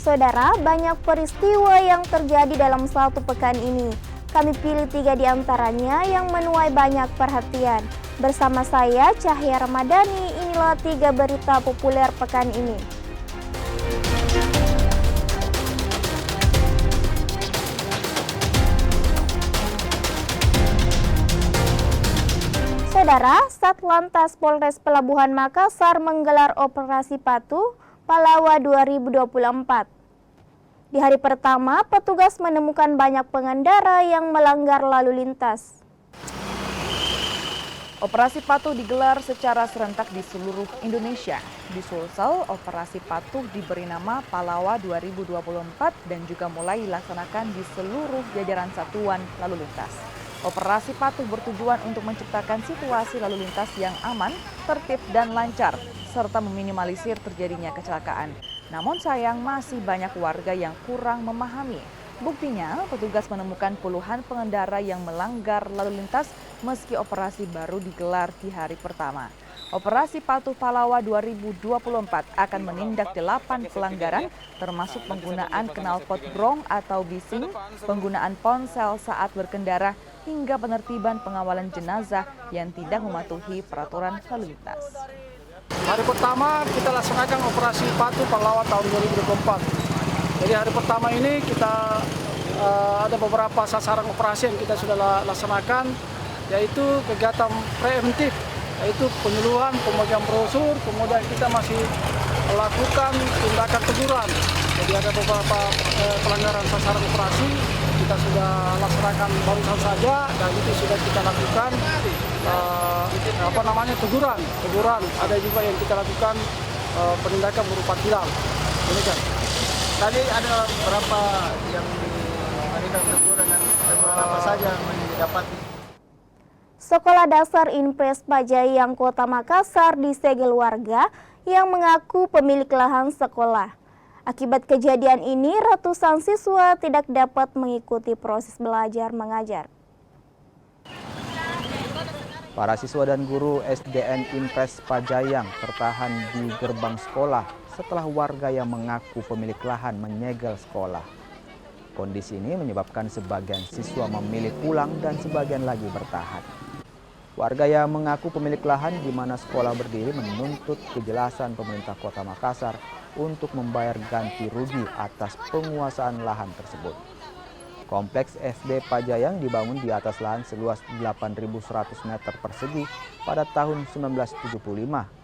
Saudara, banyak peristiwa yang terjadi dalam satu pekan ini. Kami pilih 3 di antaranya yang menuai banyak perhatian. Bersama saya, Cahya Ramadhani, inilah 3 berita populer pekan ini. Saudara, Satlantas Polres Pelabuhan Makassar menggelar Operasi Patuh Palawa 2024. Di hari pertama, petugas menemukan banyak pengendara yang melanggar lalu lintas. Operasi Patuh digelar secara serentak di seluruh Indonesia. Di Sulsel, Operasi Patuh diberi nama Palawa 2024 dan juga mulai dilaksanakan di seluruh jajaran satuan lalu lintas. Operasi Patuh bertujuan untuk menciptakan situasi lalu lintas yang aman, tertib dan lancar, serta meminimalisir terjadinya kecelakaan. Namun sayang masih banyak warga yang kurang memahami. Buktinya, petugas menemukan puluhan pengendara yang melanggar lalu lintas meski operasi baru digelar di hari pertama. Operasi Patuh Palawa 2024 akan menindak 8 pelanggaran termasuk penggunaan knalpot brong atau bising, penggunaan ponsel saat berkendara, hingga penertiban pengawalan jenazah yang tidak mematuhi peraturan lalu lintas. Hari pertama kita laksanakan Operasi Patuh Palawa tahun 2024. Jadi hari pertama ini kita ada beberapa sasaran operasi yang kita sudah laksanakan, yaitu kegiatan preventif, yaitu penyuluhan, pembagian brosur, kemudian kita masih melakukan tindakan teguran. Jadi ada beberapa pelanggaran sasaran operasi kita sudah laksanakan barusan saja dan itu sudah kita lakukan teguran. Ada juga yang kita lakukan penindakan berupa tilang. Demikian. Tadi ada berapa yang diberikan teguran dan teguran apa saja yang didapati? Sekolah Dasar Impres Pajayang Kota Makassar disegel warga yang mengaku pemilik lahan sekolah. Akibat kejadian ini, ratusan siswa tidak dapat mengikuti proses belajar mengajar. Para siswa dan guru SDN Impres Pajayang tertahan di gerbang sekolah setelah warga yang mengaku pemilik lahan menyegel sekolah. Kondisi ini menyebabkan sebagian siswa memilih pulang dan sebagian lagi bertahan. Warga yang mengaku pemilik lahan di mana sekolah berdiri menuntut kejelasan pemerintah Kota Makassar untuk membayar ganti rugi atas penguasaan lahan tersebut. Kompleks SD Pajayang dibangun di atas lahan seluas 8.100 meter persegi pada tahun 1975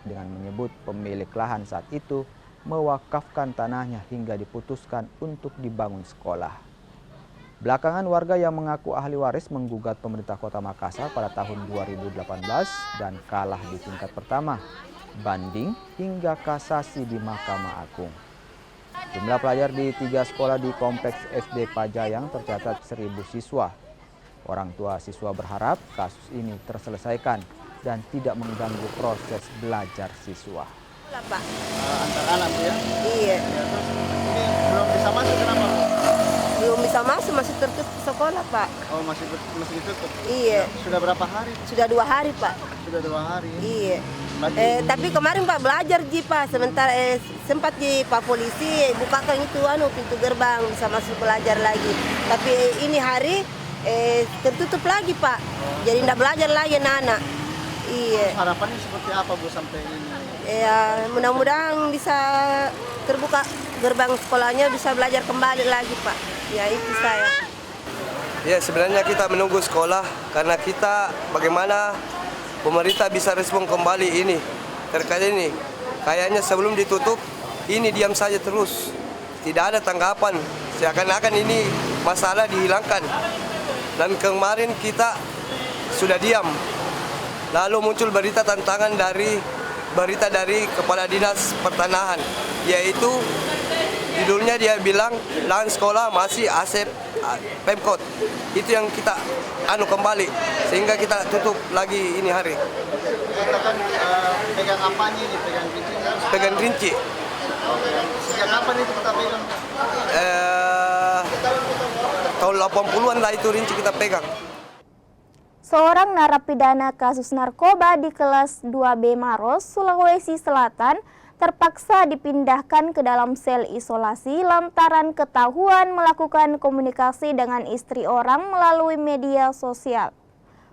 dengan menyebut pemilik lahan saat itu mewakafkan tanahnya hingga diputuskan untuk dibangun sekolah. Belakangan warga yang mengaku ahli waris menggugat pemerintah Kota Makassar pada tahun 2018 dan kalah di tingkat pertama, banding hingga kasasi di Mahkamah Agung. Jumlah pelajar di 3 sekolah di Kompleks SD Pajayang tercatat 1.000 siswa. Orang tua siswa berharap kasus ini terselesaikan dan tidak mengganggu proses belajar siswa. Pak. Antar anak ya? Iya. Ya, terus ini belum bisa masuk kenapa? Belum bisa masuk, masih tertutup sekolah, Pak. Oh, masih ditutup? Iya. Sudah berapa hari? Sudah 2 hari, Pak. Sudah 2 hari. Iya. Berarti... Tapi kemarin Pak belajar Pak, sementara sempat Pak polisi bukakan itu pintu gerbang bisa masuk belajar lagi. Tapi ini hari tertutup lagi Pak, jadi tidak belajar lagi anak-anak. Iya. Harapannya seperti apa Bu sampai ini? Ya mudah-mudahan bisa terbuka gerbang sekolahnya, bisa belajar kembali lagi Pak. Ya itu saya. Ya sebenarnya kita menunggu sekolah karena kita bagaimana pemerintah bisa respon kembali ini terkait ini. Kayaknya sebelum ditutup ini diam saja terus. Tidak ada tanggapan. Seakan-akan ini masalah dihilangkan. Dan kemarin kita sudah diam. Lalu muncul berita tantangan dari Kepala Dinas Pertanahan, yaitu judulnya dia bilang lahan sekolah masih aset Pemkot. Itu yang kita kembali sehingga kita tutup lagi ini hari. Kita kan pegang apanya ini? Pegang rinci? Pegang rinci. Sejak kapan itu kita pegang? Tahun 80-an lah itu rinci kita pegang. Seorang narapidana kasus narkoba di kelas 2B Maros, Sulawesi Selatan terpaksa dipindahkan ke dalam sel isolasi lantaran ketahuan melakukan komunikasi dengan istri orang melalui media sosial.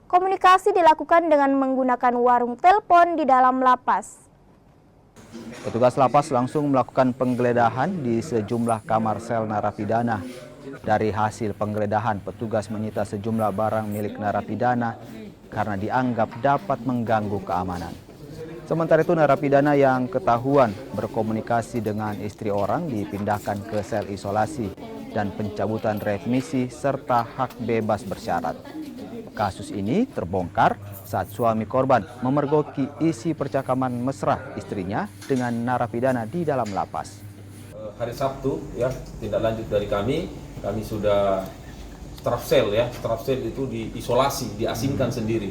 Komunikasi dilakukan dengan menggunakan warung telepon di dalam lapas. Petugas lapas langsung melakukan penggeledahan di sejumlah kamar sel narapidana. Dari hasil penggeledahan, petugas menyita sejumlah barang milik narapidana karena dianggap dapat mengganggu keamanan. Sementara itu, narapidana yang ketahuan berkomunikasi dengan istri orang dipindahkan ke sel isolasi dan pencabutan remisi serta hak bebas bersyarat. Kasus ini terbongkar saat suami korban memergoki isi percakapan mesra istrinya dengan narapidana di dalam lapas. Hari Sabtu ya, tindak lanjut dari kami sudah strafsel ya, strafsel itu diisolasi, diasingkan sendiri,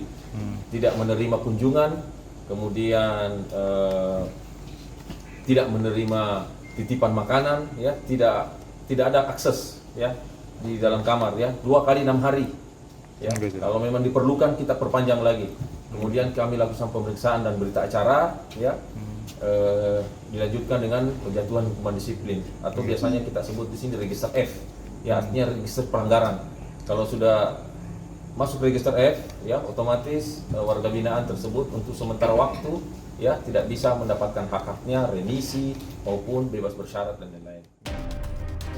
tidak menerima kunjungan. Kemudian tidak menerima titipan makanan, ya, tidak ada akses ya di dalam kamar ya, 2 kali 6 hari. Ya, kalau memang diperlukan kita perpanjang lagi. Kemudian kami lakukan pemeriksaan dan berita acara, ya, dilanjutkan dengan penjatuhan hukuman disiplin atau biasanya kita sebut di sini register F, ya, artinya register pelanggaran. Kalau sudah masuk register F, ya, otomatis warga binaan tersebut untuk sementara waktu ya tidak bisa mendapatkan hak-haknya, remisi maupun bebas bersyarat dan lain-lain.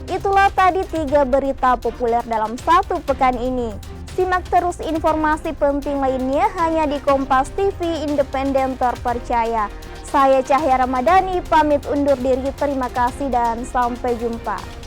Itulah tadi 3 berita populer dalam 1 pekan ini. Simak terus informasi penting lainnya hanya di Kompas TV Independen Terpercaya. Saya Cahya Ramadhani pamit undur diri, terima kasih dan sampai jumpa.